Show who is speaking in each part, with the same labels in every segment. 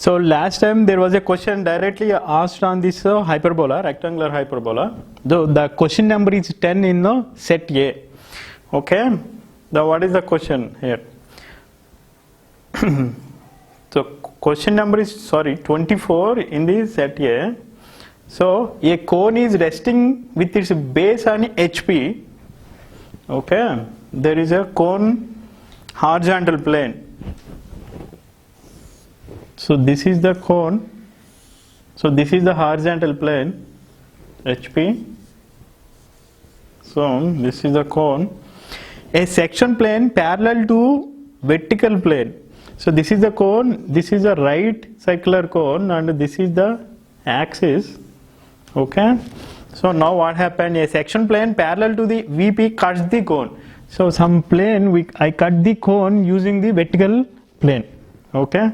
Speaker 1: So last time there was a question directly asked on this hyperbola, rectangular hyperbola. The question number is 10 in the set A. Okay. Now what is the question here? So question number is 24 in the set A. So a cone is resting with its base on HP. Okay. There is a cone horizontal plane. So this is the cone. So this is the horizontal plane HP. So this is the cone. A section plane parallel to vertical plane. So this is the cone, this is the right circular cone, and this is the axis. Okay. So now what happened? A section plane parallel to the VP cuts the cone. So some plane I cut the cone using the vertical plane. Okay.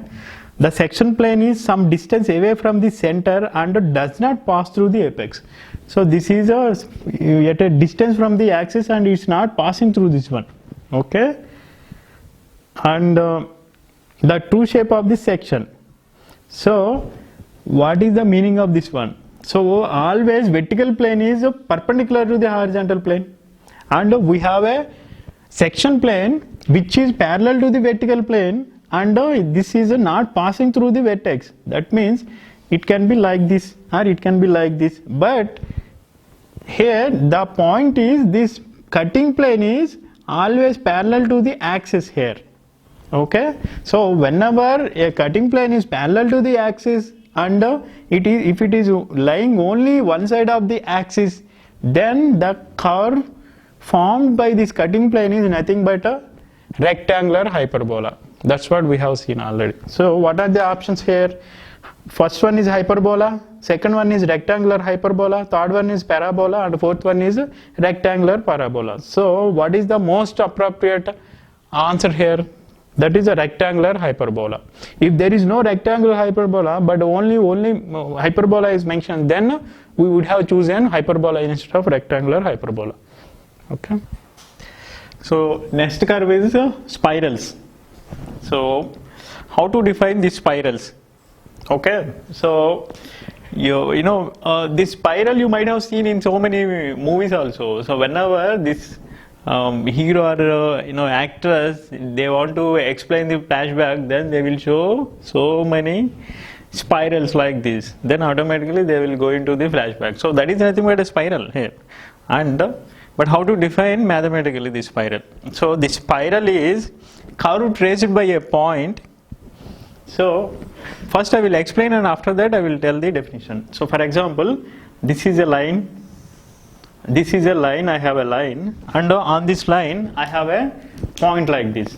Speaker 1: The section plane is some distance away from the center and does not pass through the apex. So this is at a distance from the axis and it's not passing through this one. Okay. And the true shape of this section. So what is the meaning of this one? So always vertical plane is perpendicular to the horizontal plane, and we have a section plane which is parallel to the vertical plane, and this is not passing through the vertex. That means it can be like this or it can be like this, but here the point is this cutting plane is always parallel to the axis here. Okay. So whenever a cutting plane is parallel to the axis and if it is lying only one side of the axis, then the curve formed by this cutting plane is nothing but a rectangular hyperbola. That's what we have seen already. So what are the options here? First one is hyperbola, second one is rectangular hyperbola, third one is parabola, and fourth one is rectangular parabola. So what is the most appropriate answer here? That is a rectangular hyperbola. If there is no rectangular hyperbola but only hyperbola is mentioned, then we would have chosen hyperbola instead of rectangular hyperbola. Okay. So next curve is spirals. So how to define these spirals? Okay. So you know this spiral you might have seen in so many movies also. So whenever this hero or actress, they want to explain the flashback, then they will show so many spirals like this, then automatically they will go into the flashback. So that is nothing but a spiral here. And but how to define mathematically this spiral? So the spiral is curve traced by a point. So first I will explain and after that I will tell the definition. So for example, this is a line. This is a line, I have a line, and on this line I have a point like this.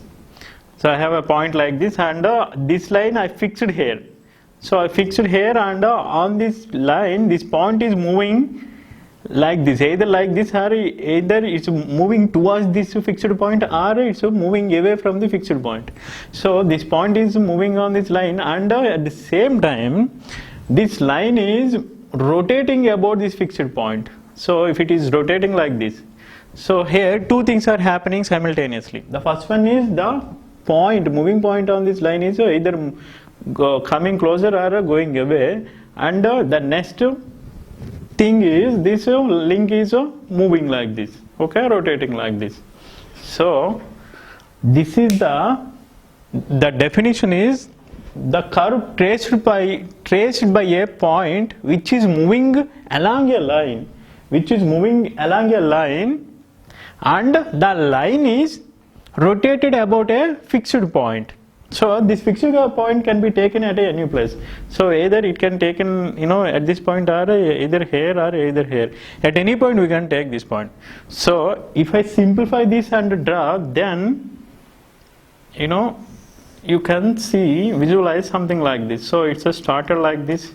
Speaker 1: So I have a point like this, and this line I fixed here. So I fixed here, and on this line this point is moving like this, either like this or either it's moving towards this fixed point or it's moving away from the fixed point. So this point is moving on this line, and at the same time this line is rotating about this fixed point. So if it is rotating like this, so here two things are happening simultaneously. The first one is the point, moving point on this line is either coming closer or going away, and the next thing is this link is moving like this, okay, rotating like this. So this is the definition is the curve traced by a point which is moving along a line. And the line is rotated about a fixed point. So this fixed point can be taken at any place. So either it can taken at this point or either here or either here. At any point we can take this point. So if I simplify this and draw, then you can visualize something like this. So it's a starter like this.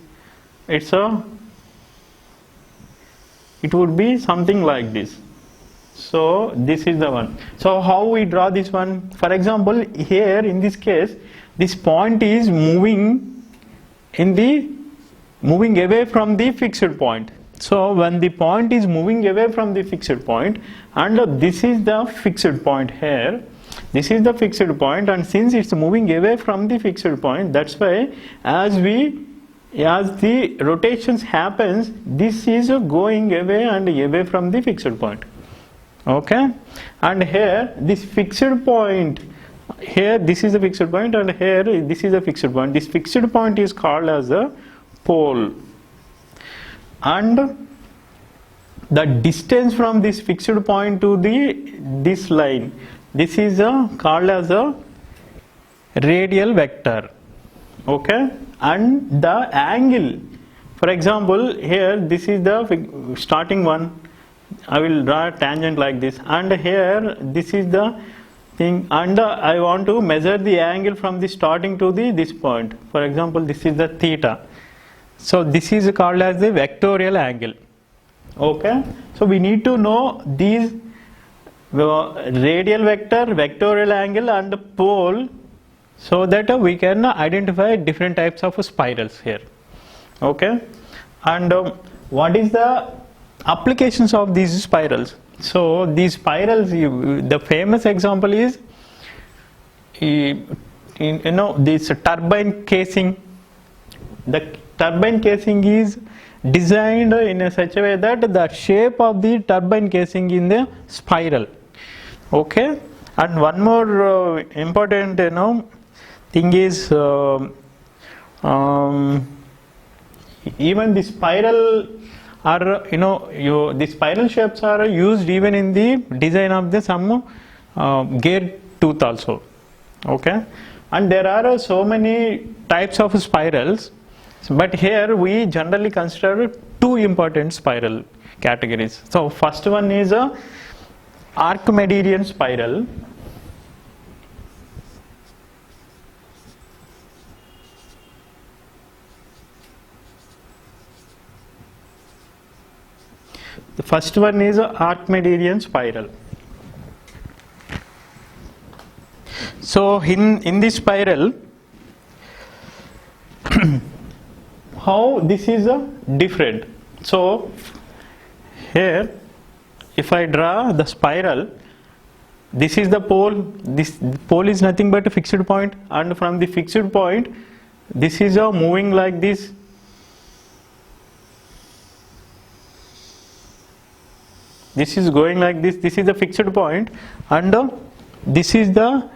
Speaker 1: It would be something like this. So this is the one. So how we draw this one? For example, here in this case, this point is moving away from the fixed point. So when the point is moving away from the fixed point, and this is the fixed point here, This is the fixed point, and since it's moving away from the fixed point, that's why as the rotations happens, this is going away and away from the fixed point. Okay, and here this fixed point, here this is a fixed point, and here this is a fixed point. This fixed point is called as a pole, and the distance from this fixed point to this line, this is called as a radial vector. Okay, and the angle, for example, here this is the starting one. I will draw a tangent like this, and here this is the thing, and I want to measure the angle from the starting to this point. For example, this is the theta. So this is called as the vectorial angle. Okay, so we need to know these radial vector, vectorial angle, and pole, so that we can identify different types of spirals here. Okay, and what is the applications of these spirals? So these spirals, the famous example is this turbine casing. The turbine casing is designed in such a way that the shape of the turbine casing in the spiral. Okay, and one more important thing is even the spiral are the spiral shapes are used even in the design of the some gear tooth also. Okay, and there are so many types of spirals, but here we generally consider two important spiral categories. So first one is a Archimedean spiral. The first one is a Archimedean spiral. So in this spiral, how this is different. So here, if I draw the spiral, this is the pole. This pole is nothing but a fixed point, and from the fixed point, this is moving like this. This is going like this. This is the fixed point, and this is the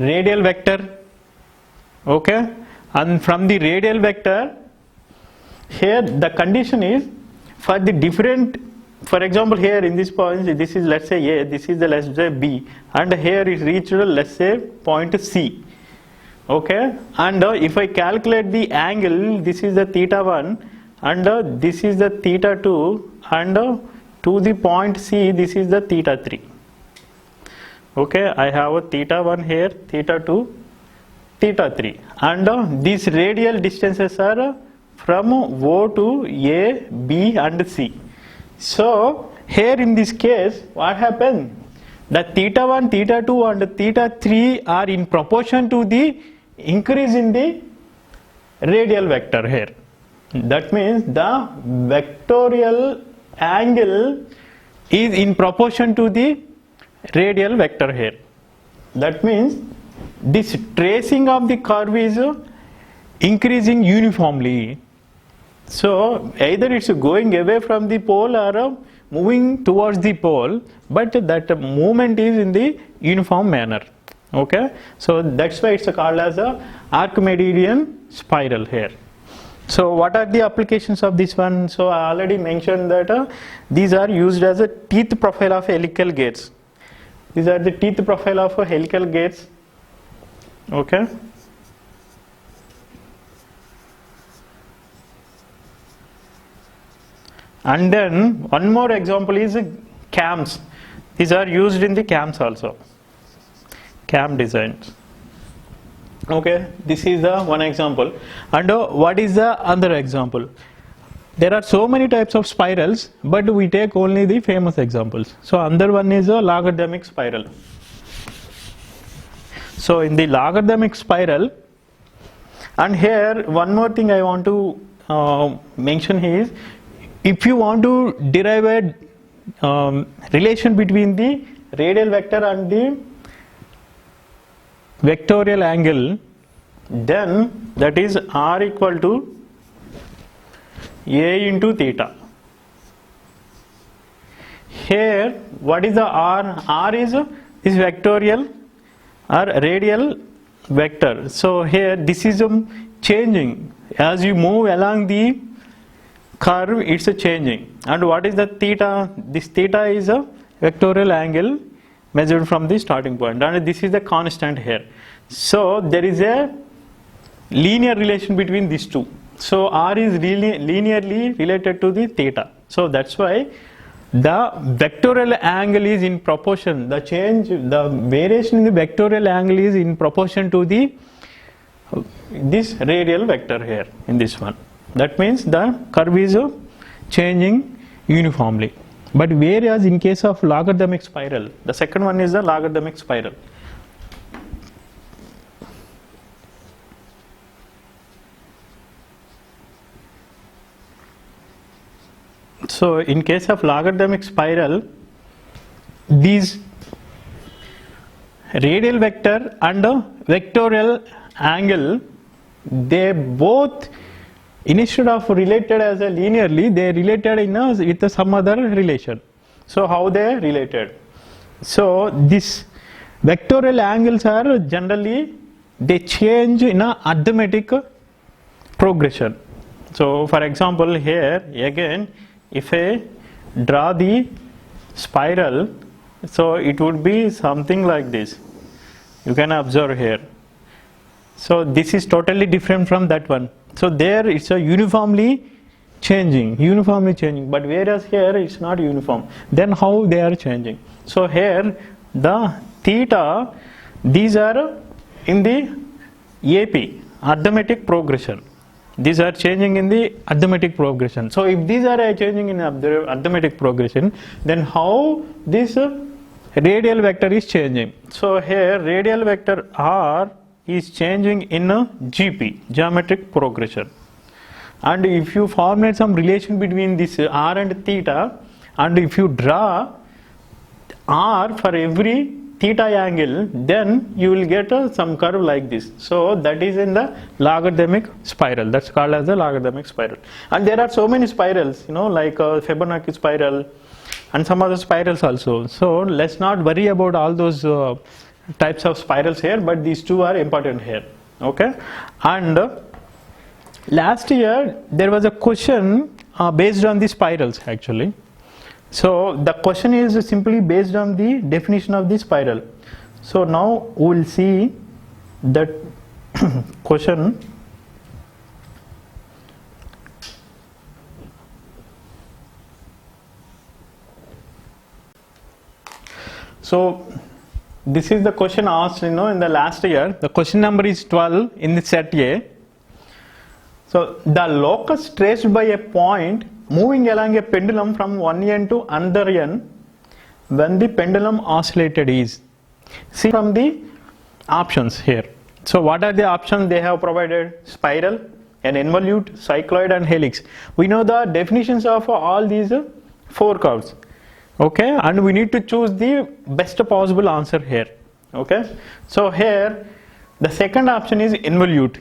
Speaker 1: radial vector. Okay, and from the radial vector, here the condition is for the different. For example, here in this point, this is, let's say, A. This is the, let's say, B, and here is reached, let's say, point C. Okay, and if I calculate the angle, this is the theta 1, and this is the theta 2, and to the point C, this is the theta 3. Okay, I have a theta 1 here, theta 2, theta 3, and these radial distances are from O to A, B, and C. So here in this case, what happened? The theta 1, theta 2, and theta 3 are in proportion to the increase in the radial vector here. That means the vectorial angle is in proportion to the radial vector here. That means this tracing of the curve is increasing uniformly. So either it's going away from the pole or moving towards the pole, but that movement is in the uniform manner. Okay, so that's why it's called as a Archimedean spiral here. So what are the applications of this one? So I already mentioned that these are used as a teeth profile of helical gates. These are the teeth profile of helical gates. Okay. And then one more example is cams. These are used in the cams also. Cam designs. Okay, this is the one example. And what is the other example? There are so many types of spirals, but we take only the famous examples. So another one is a logarithmic spiral. So in the logarithmic spiral, and here one more thing I want to mention is, if you want to derive a relation between the radial vector and the vectorial angle, then that is r equal to a into theta. Here, what is the r? R is vectorial or radial vector. So here this is changing as you move along the curve, it's a changing. And what is the theta? This theta is a vectorial angle measured from the starting point, and this is the constant here. So there is a linear relation between these two. So r is really linearly related to the theta. So that's why the vectorial angle is in proportion. The variation in the vectorial angle is in proportion to this radial vector here in this one. That means the curve is changing uniformly. But whereas in case of logarithmic spiral, the second one is the logarithmic spiral. So in case of logarithmic spiral, these radial vector and vectorial angle, they both, instead of related as a linearly, they related with some other relation. So how they related? So this vectorial angles are generally, they change in a arithmetic progression. So for example, here again, if I draw the spiral, so it would be something like this. You can observe here. So this is totally different from that one. So there it's a uniformly changing, but whereas here it's not uniform. Then how they are changing? So here the theta, these are in the AP, arithmetic progression. These are changing in the arithmetic progression. So if these are changing in arithmetic progression, then how this radial vector is changing? So here radial vector r is changing in a GP, geometric progression. And if you formulate some relation between this r and theta, and if you draw r for every theta angle, then you will get some curve like this. So that is in the logarithmic spiral. That's called as the logarithmic spiral. And there are so many spirals, like Fibonacci spiral and some other spirals also. So let's not worry about all those types of spirals here, but these two are important here. Okay. And last year there was a question based on the spirals actually. So the question is simply based on the definition of the spiral. So now we will see that question. So this is the question asked in the last year. The question number is 12 in the set A. So the locus traced by a point moving along a pendulum from one end to another end when the pendulum oscillated is. See from the options here. So what are the options they have provided? Spiral, an involute, cycloid and helix. We know the definitions of all these four curves. Okay, and we need to choose the best possible answer here. Okay, so here the second option is involute.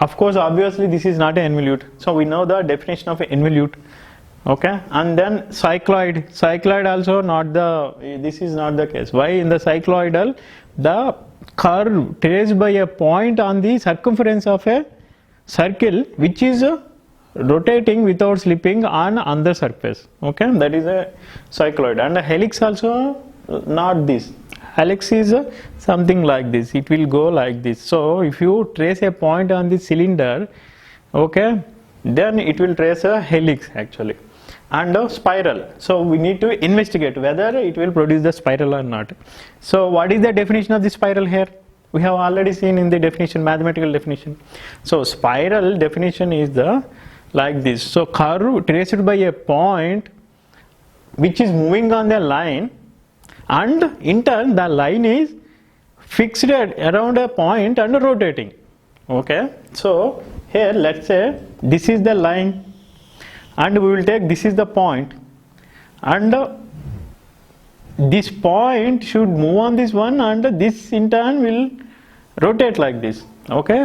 Speaker 1: Of course, obviously this is not an involute, so we know the definition of an involute. Okay, and then cycloid also not this is not the case. Why? In the cycloidal, the curve traced by a point on the circumference of a circle which is rotating without slipping on the surface. Okay, that is a cycloid. And the helix also not this. Helix is something like this. It will go like this. So if you trace a point on the cylinder, okay, then it will trace a helix actually. And a spiral. So we need to investigate whether it will produce the spiral or not. So what is the definition of the spiral here? We have already seen in the definition, mathematical definition. So spiral definition is like this. So curve traced by a point which is moving on the line, and in turn the line is fixed around a point and rotating. Okay, so here let's say this is the line, and we will take this is the point, and this point should move on this one, and this in turn will rotate like this. Okay,